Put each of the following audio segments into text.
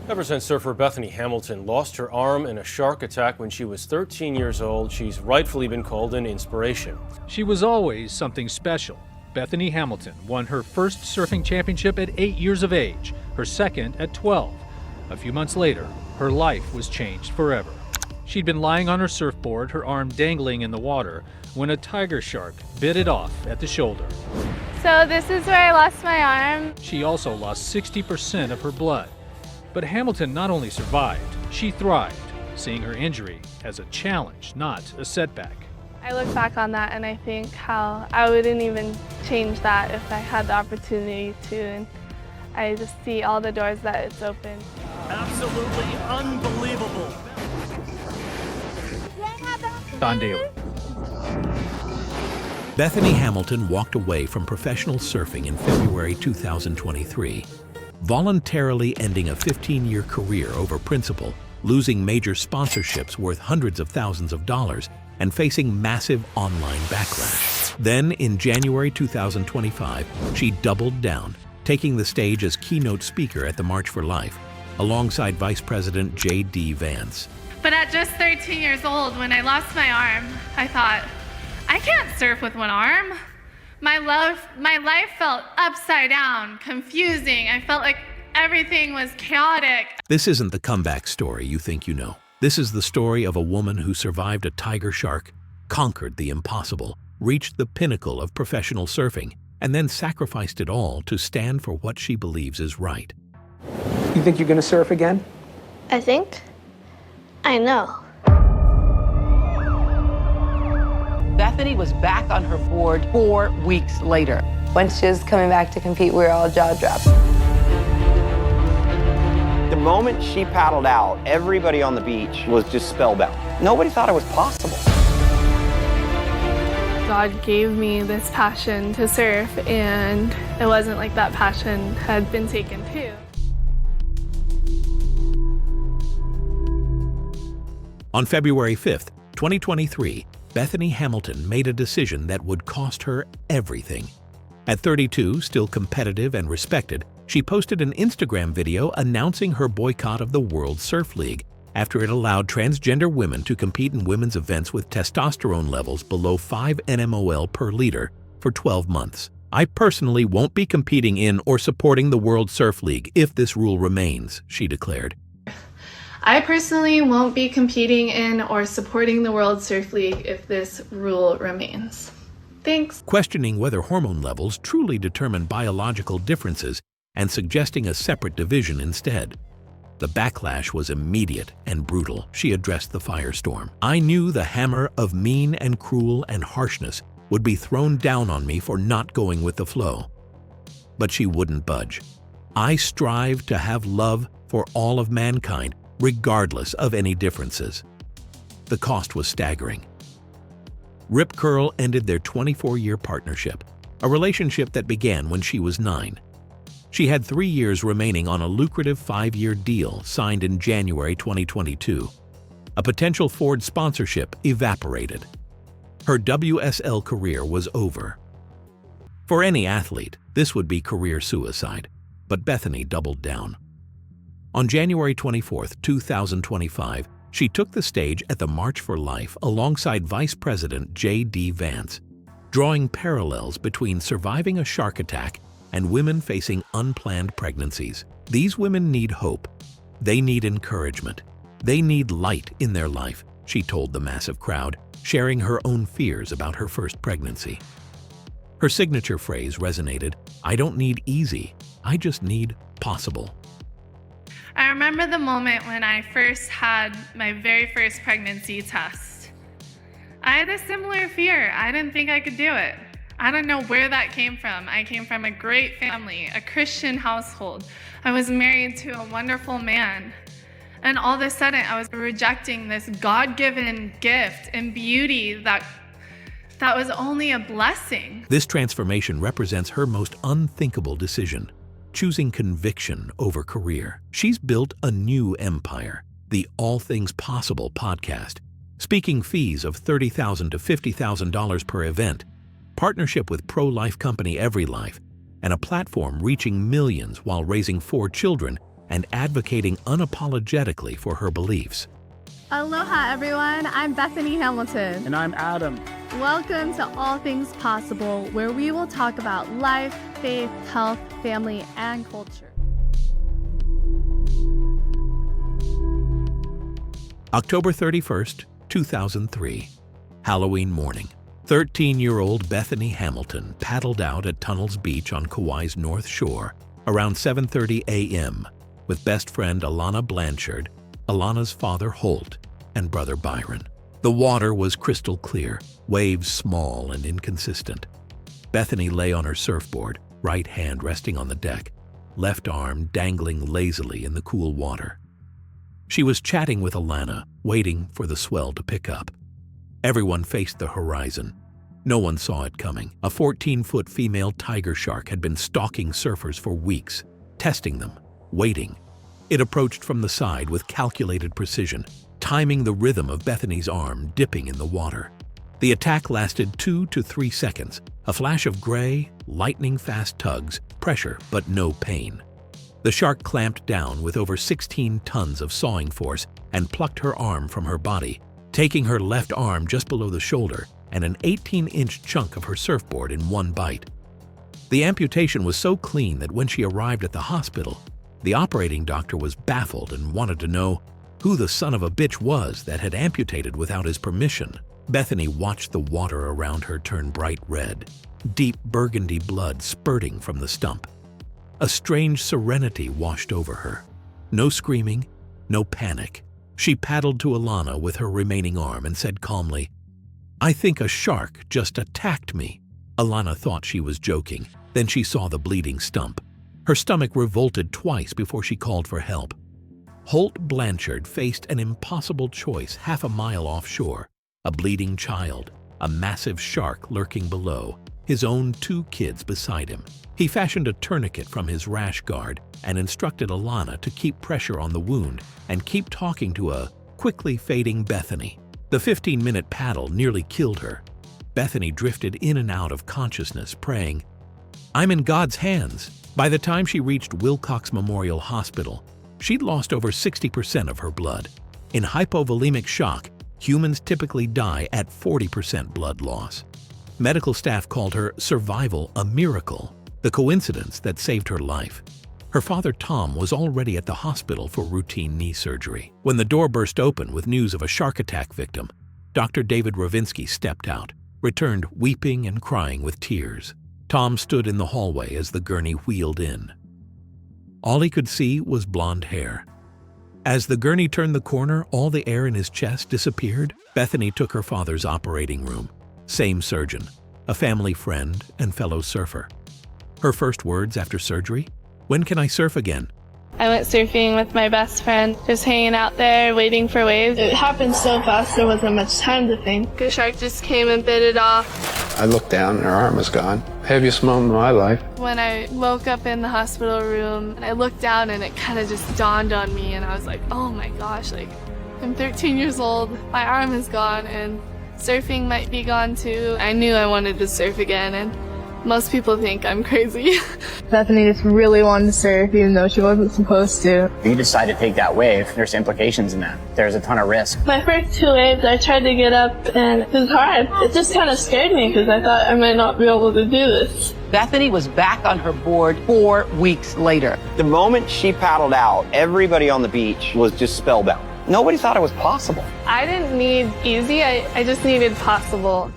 Ever since surfer Bethany Hamilton lost her arm in a shark attack when she was 13 years old, she's rightfully been called an inspiration. She was always something special. Bethany Hamilton won her first surfing championship at 8 years of age, her second at 12. A few months later, her life was changed forever. She'd been lying on her surfboard, her arm dangling in the water, when a tiger shark bit it off at the shoulder. So this is where I lost my arm. She also lost 60% of her blood. But Hamilton not only survived, she thrived, seeing her injury as a challenge, not a setback. I look back on that and I think how I wouldn't even change that if I had the opportunity to. And I just see all the doors that it's opened. Absolutely unbelievable. Don Daly. Bethany Hamilton walked away from professional surfing in February 2023, voluntarily ending a 15-year career over principle, losing major sponsorships worth hundreds of thousands of dollars, and facing massive online backlash. Then, in January 2025, she doubled down, taking the stage as keynote speaker at the March for Life, alongside Vice President J.D. Vance. But at just 13 years old, when I lost my arm, I thought, I can't surf with one arm. My life felt upside down, confusing. I felt like everything was chaotic. This isn't the comeback story you think you know. This is the story of a woman who survived a tiger shark, conquered the impossible, reached the pinnacle of professional surfing, and then sacrificed it all to stand for what she believes is right. You think you're going to surf again? I think. I know. Bethany was back on her board 4 weeks later. When she was coming back to compete, we were all jaw-dropped. The moment she paddled out, everybody on the beach was just spellbound. Nobody thought it was possible. God gave me this passion to surf, and it wasn't like that passion had been taken too. On February 5th, 2023, Bethany Hamilton made a decision that would cost her everything. At 32, still competitive and respected, she posted an Instagram video announcing her boycott of the World Surf League after it allowed transgender women to compete in women's events with testosterone levels below 5 nmol per liter for 12 months. "I personally won't be competing in or supporting the World Surf League if this rule remains," she declared. I personally won't be competing in or supporting the World Surf League if this rule remains. Thanks. Questioning whether hormone levels truly determine biological differences and suggesting a separate division instead. The backlash was immediate and brutal. She addressed the firestorm. "I knew the hammer of mean and cruel and harshness would be thrown down on me for not going with the flow." But she wouldn't budge. "I strive to have love for all of mankind, regardless of any differences." The cost was staggering. Rip Curl ended their 24-year partnership, a relationship that began when she was 9. She had 3 years remaining on a lucrative 5-year deal signed in January 2022. A potential Ford sponsorship evaporated. Her WSL career was over. For any athlete, this would be career suicide, but Bethany doubled down. On January 24, 2025, she took the stage at the March for Life alongside Vice President J.D. Vance, drawing parallels between surviving a shark attack and women facing unplanned pregnancies. These women need hope. They need encouragement. They need light in their life, she told the massive crowd, sharing her own fears about her first pregnancy. Her signature phrase resonated, "I don't need easy, I just need possible." I remember the moment when I first had my very first pregnancy test. I had a similar fear. I didn't think I could do it. I don't know where that came from. I came from a great family, a Christian household. I was married to a wonderful man. And all of a sudden, I was rejecting this God-given gift and beauty that was only a blessing. This transformation represents her most unthinkable decision, choosing conviction over career. She's built a new empire, the All Things Possible podcast, speaking fees of $30,000 to $50,000 per event, partnership with pro-life company EveryLife, and a platform reaching millions while raising 4 children and advocating unapologetically for her beliefs. Aloha, everyone. I'm Bethany Hamilton. And I'm Adam. Welcome to All Things Possible, where we will talk about life, faith, health, family, and culture. October 31st, 2003, Halloween morning. 13-year-old Bethany Hamilton paddled out at Tunnels Beach on Kauai's North Shore around 7:30 a.m. with best friend Alana Blanchard, Alana's father Holt, and brother Byron. The water was crystal clear, waves small and inconsistent. Bethany lay on her surfboard, right hand resting on the deck, left arm dangling lazily in the cool water. She was chatting with Alana, waiting for the swell to pick up. Everyone faced the horizon. No one saw it coming. A 14-foot female tiger shark had been stalking surfers for weeks, testing them, waiting. It approached from the side with calculated precision, timing the rhythm of Bethany's arm dipping in the water. The attack lasted 2 to 3 seconds, a flash of gray, lightning-fast tugs, pressure but no pain. The shark clamped down with over 16 tons of sawing force and plucked her arm from her body, taking her left arm just below the shoulder and an 18-inch chunk of her surfboard in one bite. The amputation was so clean that when she arrived at the hospital, the operating doctor was baffled and wanted to know who the son of a bitch was that had amputated without his permission. Bethany watched the water around her turn bright red, deep burgundy blood spurting from the stump. A strange serenity washed over her. No screaming, no panic. She paddled to Alana with her remaining arm and said calmly, "I think a shark just attacked me." Alana thought she was joking. Then she saw the bleeding stump. Her stomach revolted twice before she called for help. Holt Blanchard faced an impossible choice half a mile offshore: a bleeding child, a massive shark lurking below, his own 2 kids beside him. He fashioned a tourniquet from his rash guard and instructed Alana to keep pressure on the wound and keep talking to a quickly fading Bethany. The 15-minute paddle nearly killed her. Bethany drifted in and out of consciousness, praying, "I'm in God's hands." By the time she reached Wilcox Memorial Hospital, she'd lost over 60% of her blood. In hypovolemic shock, humans typically die at 40% blood loss. Medical staff called her survival a miracle, the coincidence that saved her life. Her father Tom was already at the hospital for routine knee surgery. When the door burst open with news of a shark attack victim, Dr. David Ravinsky stepped out, returned weeping and crying with tears. Tom stood in the hallway as the gurney wheeled in. All he could see was blonde hair. As the gurney turned the corner, all the air in his chest disappeared. Bethany took her father's operating room. Same surgeon, a family friend and fellow surfer. Her first words after surgery? "When can I surf again?" I went surfing with my best friend, just hanging out there, waiting for waves. It happened so fast, there wasn't much time to think. The shark just came and bit it off. I looked down and her arm was gone. Heaviest moment of my life. When I woke up in the hospital room, and I looked down and it kind of just dawned on me, and I was like, oh my gosh, like, I'm 13 years old, my arm is gone, and surfing might be gone too. I knew I wanted to surf again, and most people think I'm crazy. Bethany just really wanted to surf, even though she wasn't supposed to. If you decide to take that wave, there's implications in that. There's a ton of risk. My first 2 waves, I tried to get up, and it was hard. It just kind of scared me because I thought I might not be able to do this. Bethany was back on her board 4 weeks later. The moment she paddled out, everybody on the beach was just spellbound. Nobody thought it was possible. I didn't need easy, I just needed possible.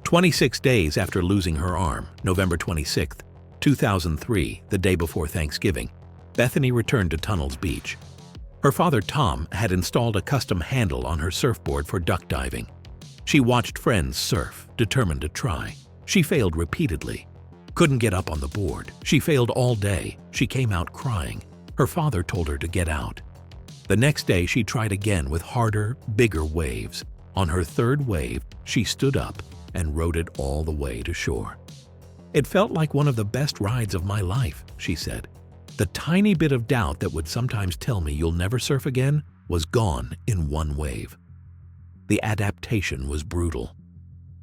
26 days after losing her arm, November 26, 2003, the day before Thanksgiving, Bethany returned to Tunnels Beach. Her father Tom had installed a custom handle on her surfboard for duck diving. She watched friends surf, determined to try. She failed repeatedly. Couldn't get up on the board. She failed all day. She came out crying. Her father told her to get out. The next day she tried again with harder, bigger waves. On her 3rd wave, she stood up and rode it all the way to shore. "It felt like one of the best rides of my life," she said. "The tiny bit of doubt that would sometimes tell me you'll never surf again was gone in one wave." The adaptation was brutal.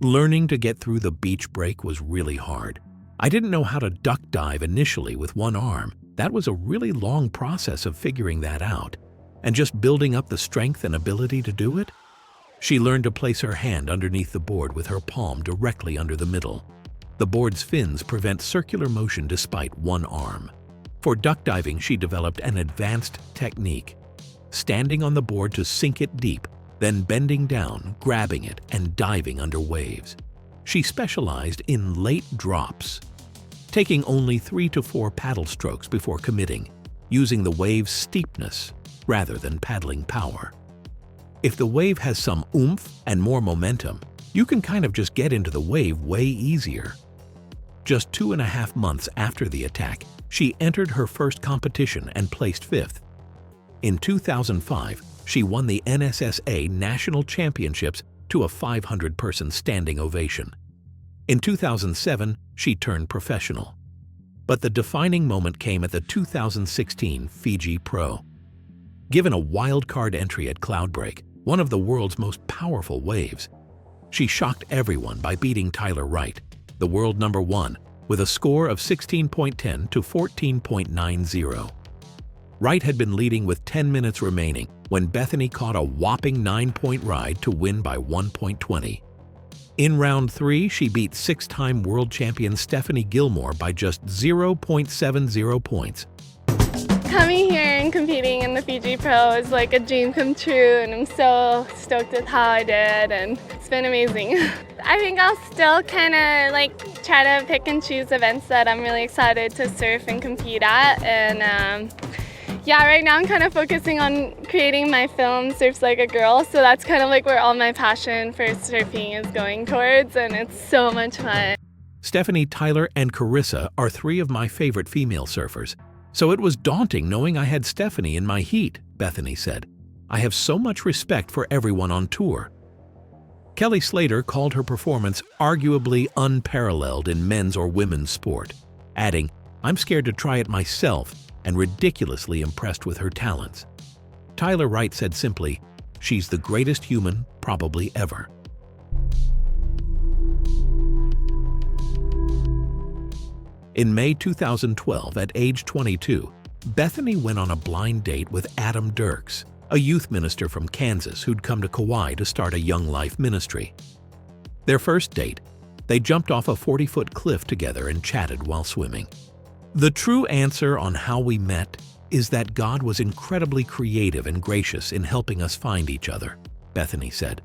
Learning to get through the beach break was really hard. I didn't know how to duck dive initially with one arm. That was a really long process of figuring that out, and just building up the strength and ability to do it. She learned to place her hand underneath the board with her palm directly under the middle. The board's fins prevent circular motion despite one arm. For duck diving, she developed an advanced technique, standing on the board to sink it deep, then bending down, grabbing it, and diving under waves. She specialized in late drops, taking only 3 to 4 paddle strokes before committing, using the wave's steepness rather than paddling power. If the wave has some oomph and more momentum, you can kind of just get into the wave way easier. Just 2.5 months after the attack, she entered her first competition and placed 5th. In 2005, she won the NSSA National Championships to a 500-person standing ovation. In 2007, she turned professional. But the defining moment came at the 2016 Fiji Pro. Given a wild-card entry at Cloudbreak, one of the world's most powerful waves, she shocked everyone by beating Tyler Wright, the world number 1, with a score of 16.10 to 14.90. Wright had been leading with 10 minutes remaining when Bethany caught a whopping 9-point ride to win by 1.20. In round 3, she beat 6-time world champion Stephanie Gilmore by just 0.70 points. Coming here and competing in the Fiji Pro is like a dream come true, and I'm so stoked with how I did, and it's been amazing. I think I'll still kind of try to pick and choose events that I'm really excited to surf and compete at, and yeah, right now I'm kind of focusing on creating my film, Surfs Like a Girl, so that's kind of where all my passion for surfing is going towards, and it's so much fun. Stephanie, Tyler, and Carissa are 3 of my favorite female surfers. So it was daunting knowing I had Stephanie in my heat, Bethany said. I have so much respect for everyone on tour. Kelly Slater called her performance arguably unparalleled in men's or women's sport, adding, "I'm scared to try it myself," and ridiculously impressed with her talents. Tyler Wright said simply, "She's the greatest human probably ever." In May 2012, at age 22, Bethany went on a blind date with Adam Dirks, a youth minister from Kansas who'd come to Kauai to start a Young Life ministry. Their first date, they jumped off a 40-foot cliff together and chatted while swimming. The true answer on how we met is that God was incredibly creative and gracious in helping us find each other, Bethany said.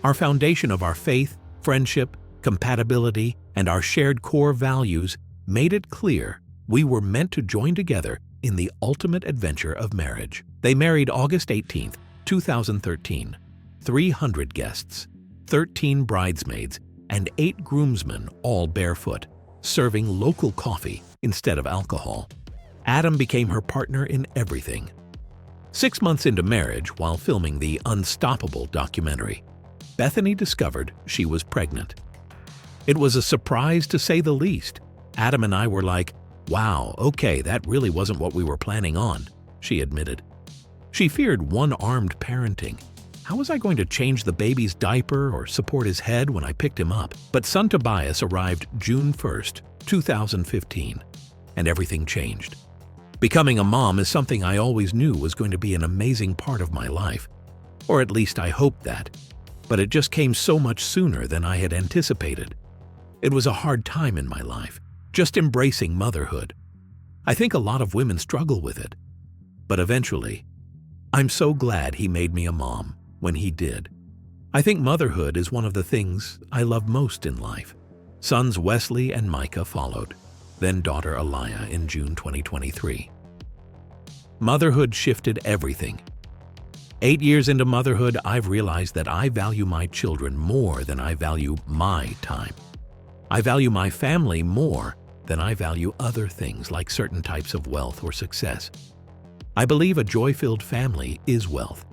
Our foundation of our faith, friendship, compatibility, and our shared core values made it clear we were meant to join together in the ultimate adventure of marriage. They married August 18, 2013. 300 guests, 13 bridesmaids, and 8 groomsmen, all barefoot, serving local coffee instead of alcohol. Adam became her partner in everything. 6 months into marriage, while filming the Unstoppable documentary, Bethany discovered she was pregnant. It was a surprise to say the least. Adam and I were like, "Wow, okay, that really wasn't what we were planning on," she admitted. She feared one-armed parenting. How was I going to change the baby's diaper or support his head when I picked him up? But son Tobias arrived June 1st, 2015, and everything changed. Becoming a mom is something I always knew was going to be an amazing part of my life, or at least I hoped that, but it just came so much sooner than I had anticipated. It was a hard time in my life, just embracing motherhood. I think a lot of women struggle with it. But eventually, I'm so glad he made me a mom when he did. I think motherhood is one of the things I love most in life. Sons Wesley and Micah followed, then daughter Aliyah in June 2023. Motherhood shifted everything. 8 years into motherhood, I've realized that I value my children more than I value my time. I value my family more than I value other things like certain types of wealth or success. I believe a joy-filled family is wealth,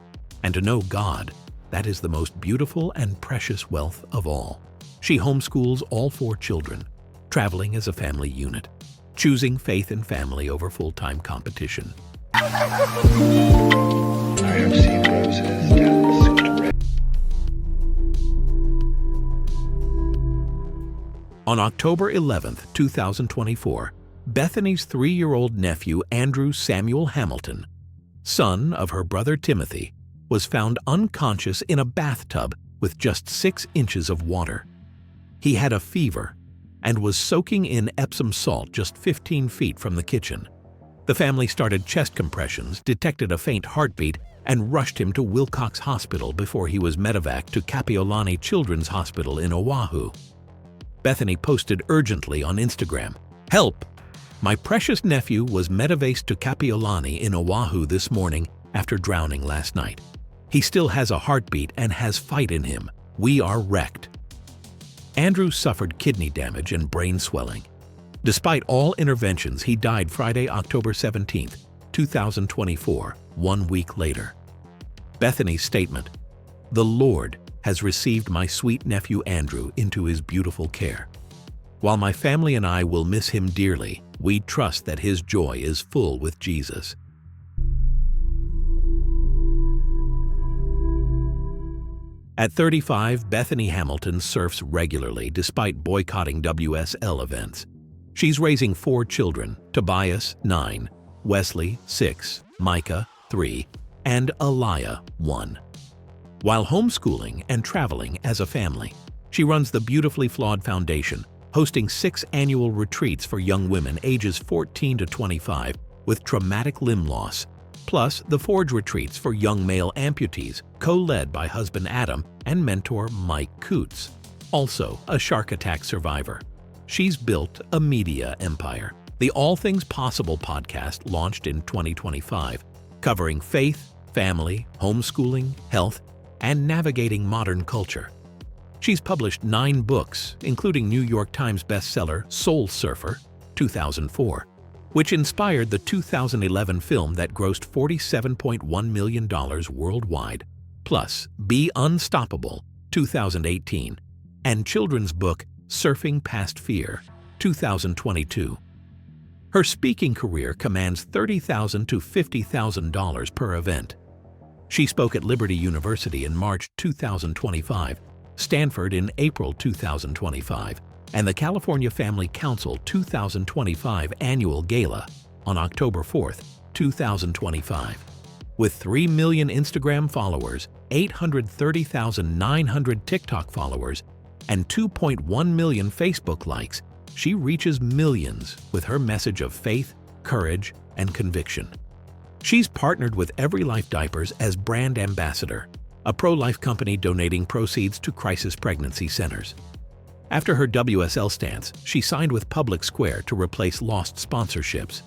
and to know God, that is the most beautiful and precious wealth of all. She homeschools all 4 children, traveling as a family unit, choosing faith and family over full-time competition. I have seen roses down the street. On October 11, 2024, Bethany's 3-year-old nephew Andrew Samuel Hamilton, son of her brother Timothy, was found unconscious in a bathtub with just 6 inches of water. He had a fever and was soaking in Epsom salt just 15 feet from the kitchen. The family started chest compressions, detected a faint heartbeat, and rushed him to Wilcox Hospital before he was medevaced to Kapiolani Children's Hospital in Oahu. Bethany posted urgently on Instagram, "Help! My precious nephew was medevaced to Kapiolani in Oahu this morning after drowning last night. He still has a heartbeat and has fight in him. We are wrecked." Andrew suffered kidney damage and brain swelling. Despite all interventions, he died Friday, October 17, 2024, 1 week later. Bethany's statement, "The Lord has received my sweet nephew Andrew into his beautiful care. While my family and I will miss him dearly, we trust that his joy is full with Jesus." At 35, Bethany Hamilton surfs regularly despite boycotting WSL events. She's raising 4 children, Tobias, 9, Wesley, 6, Micah, 3, and Aliyah, 1. While homeschooling and traveling as a family, she runs the Beautifully Flawed Foundation, hosting 6 annual retreats for young women ages 14 to 25 with traumatic limb loss, plus the Forge retreats for young male amputees, co-led by husband Adam and mentor Mike Coots, also a shark attack survivor. She's built a media empire. The All Things Possible podcast launched in 2025, covering faith, family, homeschooling, health, and navigating modern culture. She's published 9 books, including New York Times bestseller Soul Surfer, 2004, which inspired the 2011 film that grossed $47.1 million worldwide, plus Be Unstoppable, 2018, and children's book Surfing Past Fear, 2022. Her speaking career commands $30,000 to $50,000 per event. She spoke at Liberty University in March 2025, Stanford in April 2025, and the California Family Council 2025 Annual Gala on October 4, 2025. With 3 million Instagram followers, 830,900 TikTok followers, and 2.1 million Facebook likes, she reaches millions with her message of faith, courage, and conviction. She's partnered with Every Life Diapers as brand ambassador, a pro-life company donating proceeds to crisis pregnancy centers. After her WSL stance, she signed with Public Square to replace lost sponsorships.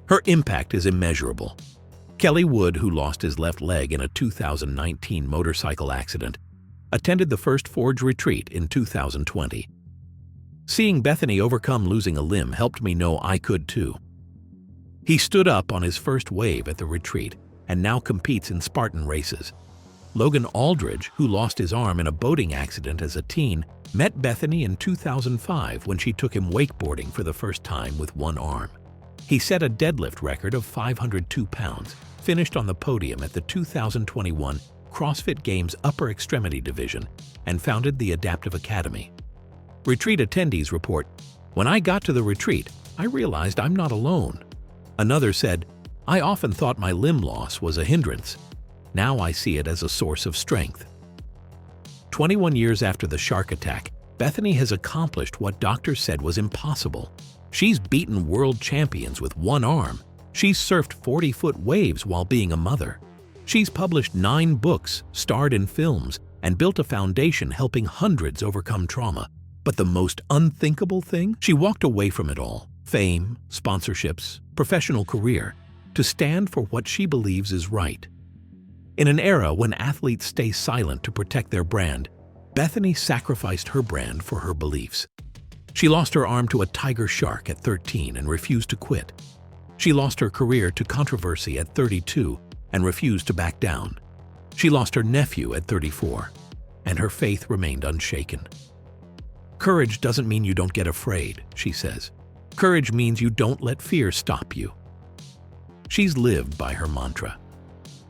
Her impact is immeasurable. Kelly Wood, who lost his left leg in a 2019 motorcycle accident, attended the first Forge retreat in 2020. Seeing Bethany overcome losing a limb helped me know I could too. He stood up on his first wave at the retreat and now competes in Spartan races. Logan Aldridge, who lost his arm in a boating accident as a teen, met Bethany in 2005 when she took him wakeboarding for the first time with one arm. He set a deadlift record of 502 pounds, finished on the podium at the 2021 CrossFit Games Upper Extremity Division, and founded the Adaptive Academy. Retreat attendees report, "When I got to the retreat, I realized I'm not alone." Another said, "I often thought my limb loss was a hindrance. Now I see it as a source of strength." 21 years after the shark attack, Bethany has accomplished what doctors said was impossible. She's beaten world champions with one arm. She's surfed 40-foot waves while being a mother. She's published 9 books, starred in films, and built a foundation helping hundreds overcome trauma. But the most unthinkable thing? She walked away from it all, fame, sponsorships, professional career, to stand for what she believes is right. In an era when athletes stay silent to protect their brand, Bethany sacrificed her brand for her beliefs. She lost her arm to a tiger shark at 13 and refused to quit. She lost her career to controversy at 32 and refused to back down. She lost her nephew at 34, and her faith remained unshaken. "Courage doesn't mean you don't get afraid," she says. "Courage means you don't let fear stop you." She's lived by her mantra.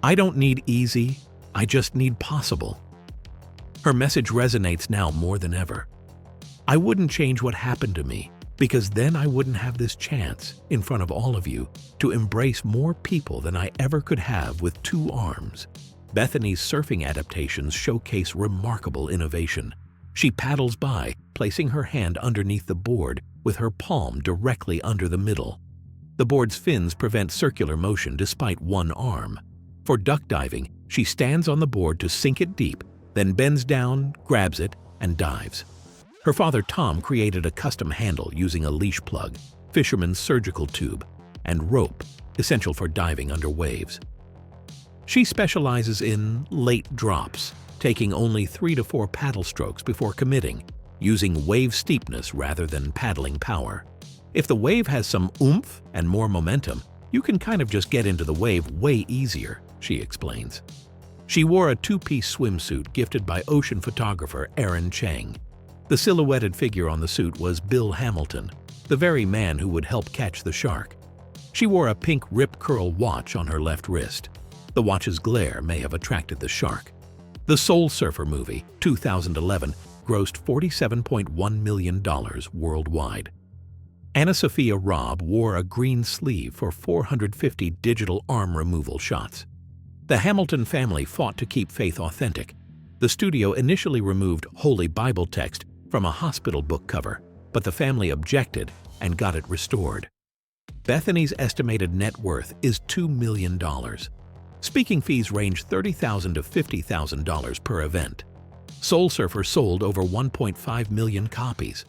"I don't need easy, I just need possible." Her message resonates now more than ever. I wouldn't change what happened to me, because then I wouldn't have this chance, in front of all of you, to embrace more people than I ever could have with 2 arms. Bethany's surfing adaptations showcase remarkable innovation. She paddles by, placing her hand underneath the board with her palm directly under the middle. The board's fins prevent circular motion despite 1 arm. For duck diving, she stands on the board to sink it deep, then bends down, grabs it, and dives. Her father Tom created a custom handle using a leash plug, fisherman's surgical tube, and rope, essential for diving under waves. She specializes in late drops, taking only 3 to 4 paddle strokes before committing, using wave steepness rather than paddling power. If the wave has some oomph and more momentum, you can kind of just get into the wave way easier, she explains. She wore a 2-piece swimsuit gifted by ocean photographer Aaron Chang. The silhouetted figure on the suit was Bill Hamilton, the very man who would help catch the shark. She wore a pink rip curl watch on her left wrist. The watch's glare may have attracted the shark. The Soul Surfer movie, 2011, grossed $47.1 million worldwide. Anna Sophia Robb wore a green sleeve for 450 digital arm removal shots. The Hamilton family fought to keep faith authentic. The studio initially removed Holy Bible text from a hospital book cover, but the family objected and got it restored. Bethany's estimated net worth is $2 million. Speaking fees range $30,000 to $50,000 per event. Soul Surfer sold over 1.5 million copies.